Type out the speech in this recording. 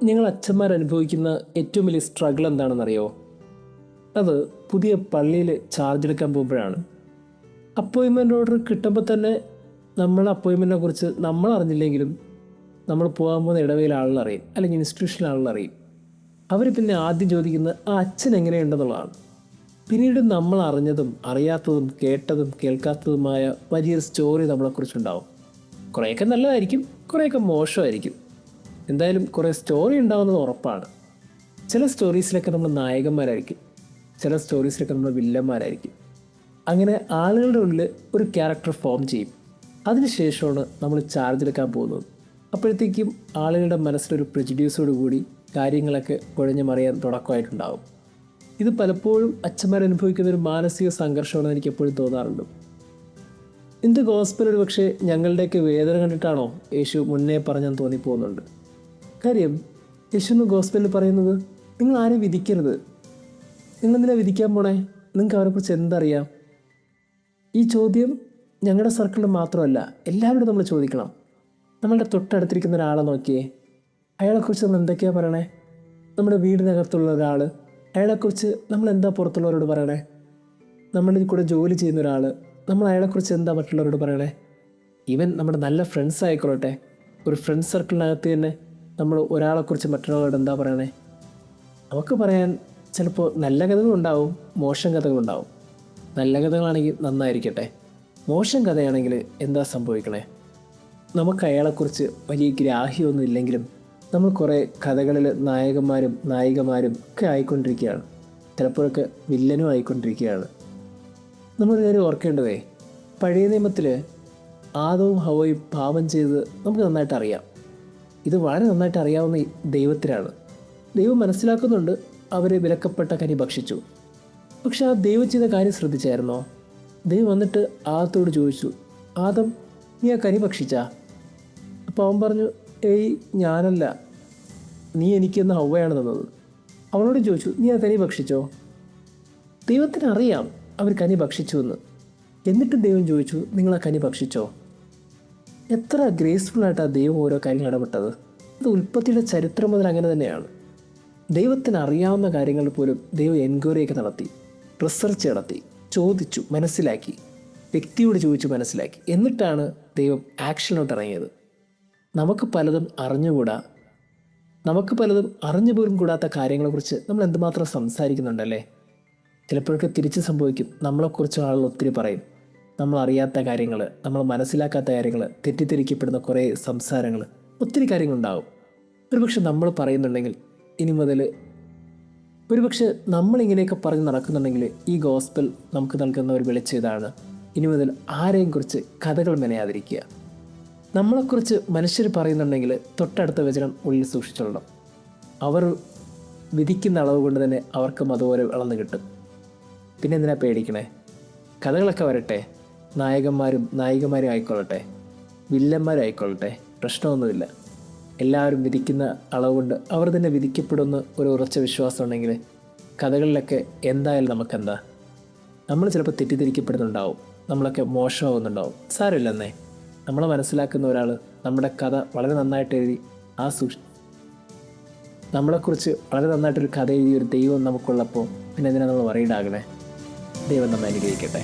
ഞങ്ങൾ അച്ഛന്മാർ അനുഭവിക്കുന്ന ഏറ്റവും വലിയ സ്ട്രഗിൾ എന്താണെന്നറിയോ? അത് പുതിയ പള്ളിയിൽ ചാർജ് എടുക്കാൻ പോകുമ്പോഴാണ്. അപ്പോയിൻമെൻ്റ് ഓർഡർ കിട്ടുമ്പോൾ തന്നെ നമ്മളെ അപ്പോയിൻമെൻറ്റിനെ കുറിച്ച് നമ്മൾ അറിഞ്ഞില്ലെങ്കിലും നമ്മൾ പോകാൻ പോകുന്ന ഇടവയിൽ ആളുകളറിയും, അല്ലെങ്കിൽ ഇൻസ്റ്റിറ്റ്യൂഷനിൽ ആളുകളറിയും. അവർ പിന്നെ ആദ്യം ചോദിക്കുന്നത് ആ അച്ഛൻ എങ്ങനെയുണ്ടെന്നുള്ളതാണ്. പിന്നീട് നമ്മൾ അറിഞ്ഞതും അറിയാത്തതും കേട്ടതും കേൾക്കാത്തതുമായ വലിയൊരു സ്റ്റോറി നമ്മളെക്കുറിച്ചുണ്ടാവും. കുറേയൊക്കെ നല്ലതായിരിക്കും, കുറേയൊക്കെ മോശമായിരിക്കും. എന്തായാലും കുറേ സ്റ്റോറി ഉണ്ടാകുന്നത് ഉറപ്പാണ്. ചില സ്റ്റോറീസിലൊക്കെ നമ്മൾ നായകന്മാരായിരിക്കും, ചില സ്റ്റോറീസിലൊക്കെ നമ്മൾ വില്ലന്മാരായിരിക്കും. അങ്ങനെ ആളുകളുടെ ഉള്ളിൽ ഒരു ക്യാരക്ടർ ഫോം ചെയ്യും. അതിനുശേഷമാണ് നമ്മൾ ചാർജ് എടുക്കാൻ പോകുന്നത്. അപ്പോഴത്തേക്കും ആളുകളുടെ മനസ്സിലൊരു പ്രെജുഡ്യൂസോട് കൂടി കാര്യങ്ങളൊക്കെ കുഴഞ്ഞു മറിയാൻ തുടക്കമായിട്ടുണ്ടാകും. ഇത് പലപ്പോഴും അച്ഛന്മാരനുഭവിക്കുന്ന ഒരു മാനസിക സംഘർഷമാണെന്ന് എനിക്ക് എപ്പോഴും തോന്നാറുണ്ട്. ഇന്ന് ഗോസ്പൽ ഒരു പക്ഷേ ഞങ്ങളുടെയൊക്കെ വേദന കണ്ടിട്ടാണോ യേശു മുന്നേ പറഞ്ഞെന്ന് തോന്നിപ്പോകുന്നുണ്ട്. കാര്യം യേശുന്ന് ഗോസ്പലിൽ പറയുന്നത്, നിങ്ങൾ ആരെയും വിധിക്കരുത്. നിങ്ങളെന്തിനാ വിധിക്കാൻ പോണേ? നിങ്ങൾക്ക് അവരെക്കുറിച്ച് എന്തറിയാം? ഈ ചോദ്യം ഞങ്ങളുടെ സർക്കിളിൽ മാത്രമല്ല, എല്ലാവരോടും നമ്മൾ ചോദിക്കണം. നമ്മളുടെ തൊട്ടടുത്തിരിക്കുന്ന ഒരാളെ നോക്കിയേ, അയാളെക്കുറിച്ച് നമ്മൾ എന്തൊക്കെയാണ് പറയണേ? നമ്മുടെ വീടിനകത്തുള്ള ഒരാൾ, അയാളെക്കുറിച്ച് നമ്മൾ എന്താ പുറത്തുള്ളവരോട് പറയണേ? നമ്മളിൽ കൂടെ ജോലി ചെയ്യുന്ന ഒരാൾ, നമ്മൾ അയാളെക്കുറിച്ച് എന്താ മറ്റുള്ളവരോട് പറയണേ? ഈവൻ നമ്മുടെ നല്ല ഫ്രണ്ട്സ് ആയിക്കൊള്ളട്ടെ, ഒരു ഫ്രണ്ട്സ് സർക്കിളിനകത്ത് തന്നെ നമ്മൾ ഒരാളെക്കുറിച്ച് മറ്റുള്ളവരോട് എന്താ പറയണേ? നമുക്ക് പറയാൻ ചിലപ്പോൾ നല്ല കഥകളുണ്ടാവും, മോശം കഥകളുണ്ടാവും. നല്ല കഥകളാണെങ്കിൽ നന്നായിരിക്കട്ടെ, മോശം കഥയാണെങ്കിൽ എന്താ സംഭവിക്കണേ? നമുക്ക് അയാളെക്കുറിച്ച് വലിയ ഗ്രാഹ്യമൊന്നും ഇല്ലെങ്കിലും നമ്മൾ കുറേ കഥകളിൽ നായകന്മാരും നായികമാരും ഒക്കെ ആയിക്കൊണ്ടിരിക്കുകയാണ്. ചിലപ്പോഴൊക്കെ വില്ലനും ആയിക്കൊണ്ടിരിക്കുകയാണ്. നമ്മൾ നേരെ ഓർക്കേണ്ടതേ, പഴയ നിയമത്തിൽ ആദവും ഹവ്വയും പാപം ചെയ്ത് നമുക്ക് നന്നായിട്ട് അറിയാം. ഇത് വളരെ നന്നായിട്ട് അറിയാവുന്ന ദൈവത്തിനാണ്. ദൈവം മനസ്സിലാക്കുന്നുണ്ട് അവർ വിലക്കപ്പെട്ട കനി ഭക്ഷിച്ചു. പക്ഷെ ആ ദൈവം ചെയ്ത കാര്യം ശ്രദ്ധിച്ചായിരുന്നോ? ദൈവം വന്നിട്ട് ആദത്തോട് ചോദിച്ചു, ആദം, നീ ആ കനി ഭക്ഷിച്ചാ? അപ്പോൾ അവൻ പറഞ്ഞു, ഏയ് ഞാനല്ല, നീ എനിക്കെന്ന് ഹവ്വയാണ് തന്നത്. അവളോട് ചോദിച്ചു, നീ ആ കനി ഭക്ഷിച്ചോ? ദൈവത്തിന് അറിയാം അവർ കനി ഭക്ഷിച്ചു എന്ന്. എന്നിട്ടും ദൈവം ചോദിച്ചു, നിങ്ങൾ ആ കനി ഭക്ഷിച്ചോ? എത്ര ഗ്രേസ്ഫുള്ളായിട്ടാണ് ദൈവം ഓരോ കാര്യങ്ങൾ ഇടപെട്ടത്. അത് ഉൽപ്പത്തിയുടെ ചരിത്രം മുതൽ അങ്ങനെ തന്നെയാണ്. ദൈവത്തിന് അറിയാവുന്ന കാര്യങ്ങൾ പോലും ദൈവം എൻക്വയറിയൊക്കെ നടത്തി, റിസർച്ച് നടത്തി, ചോദിച്ചു, മനസ്സിലാക്കി, വ്യക്തിയോട് ചോദിച്ചു മനസ്സിലാക്കി. എന്നിട്ടാണ് ദൈവം ആക്ഷനിലോട്ട് ഇറങ്ങിയത്. നമുക്ക് പലതും അറിഞ്ഞുകൂടാ, നമുക്ക് പലതും അറിഞ്ഞു പോലും കൂടാത്ത കാര്യങ്ങളെക്കുറിച്ച് നമ്മൾ എന്തുമാത്രം സംസാരിക്കുന്നുണ്ടല്ലേ? ചിലപ്പോഴൊക്കെ തിരിച്ച് സംഭവിക്കും. നമ്മളെക്കുറിച്ച് ആളുകൾ ഒത്തിരി പറയും. നമ്മൾ അറിയാത്ത കാര്യങ്ങൾ, നമ്മൾ മനസ്സിലാക്കാത്ത കാര്യങ്ങൾ, തെറ്റിദ്ധരിക്കപ്പെടുന്ന കുറേ സംസാരങ്ങൾ, ഒത്തിരി കാര്യങ്ങളുണ്ടാകും. ഒരുപക്ഷെ നമ്മൾ പറയുന്നുണ്ടെങ്കിൽ ഇനി മുതൽ, ഒരുപക്ഷെ നമ്മളിങ്ങനെയൊക്കെ പറഞ്ഞ് നടക്കുന്നുണ്ടെങ്കിൽ ഈ ഗോസ്പൽ നമുക്ക് നൽകുന്ന ഒരു വെളിച്ചം ഇതാണ്: ഇനി മുതൽ ആരെയും കുറിച്ച് കഥകൾ മെനയാതിരിക്കുക. നമ്മളെക്കുറിച്ച് മനുഷ്യർ പറയുന്നുണ്ടെങ്കിൽ തൊട്ടടുത്ത വചനം ഉള്ളിൽ സൂക്ഷിച്ചോളണം. അവർ വിധിക്കുന്ന അളവ് കൊണ്ട് തന്നെ അവർക്കും അതുപോലെ വളർന്നു കിട്ടും. പിന്നെ എന്തിനാ പേടിക്കണേ? കഥകളൊക്കെ വരട്ടെ, നായകന്മാരും നായികമാരും ആയിക്കൊള്ളട്ടെ, വില്ലന്മാരും ആയിക്കൊള്ളട്ടെ, പ്രശ്നമൊന്നുമില്ല. എല്ലാവരും വിധിക്കുന്ന അളവ് കൊണ്ട് അവർ തന്നെ വിധിക്കപ്പെടുന്ന ഒരു ഉറച്ച വിശ്വാസം ഉണ്ടെങ്കിൽ കഥകളിലൊക്കെ എന്തായാലും നമുക്കെന്താ? നമ്മൾ ചിലപ്പോൾ തെറ്റിദ്ധരിക്കപ്പെടുന്നുണ്ടാവും, നമ്മളൊക്കെ മോശമാകുന്നുണ്ടാവും. സാരമില്ലെന്നേ, നമ്മളെ മനസ്സിലാക്കുന്ന ഒരാൾ നമ്മുടെ കഥ വളരെ നന്നായിട്ട് എഴുതി നമ്മളെക്കുറിച്ച് വളരെ നന്നായിട്ടൊരു കഥ എഴുതിയൊരു ദൈവം നമുക്കുള്ളപ്പോൾ പിന്നെ എന്തിനാണ് നമ്മൾ വറീഡാകണേ? ദൈവം നമ്മെ അനുഗ്രഹിക്കട്ടെ.